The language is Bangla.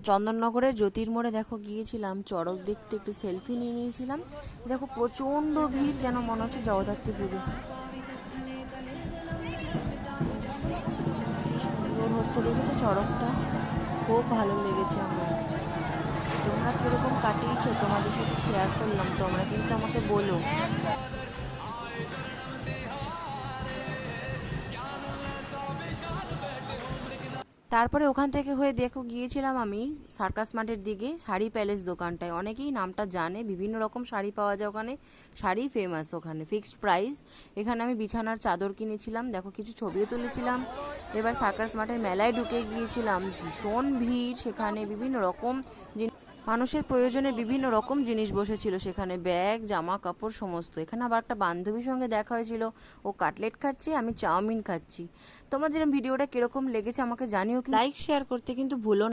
চন্দননগরের জ্যোতির মোড়ে দেখো গিয়েছিলাম চড়ক দেখতে, একটু সেলফি নিয়ে নিয়েছিলাম। দেখো প্রচণ্ড ভিড়, যেন মনে হচ্ছে জগদ্ধাত্রী পুজো। কি সুন্দর হচ্ছে দেখেছো চড়কটা, খুব ভালো লেগেছে আমার। তোমরা কীরকম কাটিয়েছো তোমাদের সাথে শেয়ার করলাম, তোমরা কিন্তু আমাকে বলো। তারপরে ওখান থেকে হয়ে দেখো গিয়েছিলাম আমি সার্কাস মাঠের দিকে, শাড়ি প্যালেস দোকানটায়। অনেকেই নামটা জানে, বিভিন্ন রকম শাড়ি পাওয়া যায় ওখানে, শাড়ি ফেমাস ওখানে, ফিক্সড প্রাইস। এখানে আমি বিছানার চাদর কিনেছিলাম, দেখো কিছু ছবিও তুলেছিলাম। এবার সার্কাস মাঠের মেলায় ঢুকে গিয়েছিলাম, ভীষণ ভিড় সেখানে, বিভিন্ন রকম মানুষের প্রয়োজনে বিভিন্ন রকম জিনিস বসেছিল সেখানে, ব্যাগ, জামা কাপড় সমস্ত। এখানে আবার একটা বান্ধবীর সঙ্গে দেখা হয়েছিল, ও কাটলেট খাচ্ছে, আমি চাউমিন খাচ্ছি। তোমাদের ভিডিওটা কিরকম লেগেছে আমাকে জানিও, লাইক শেয়ার করতে কিন্তু ভুলো না।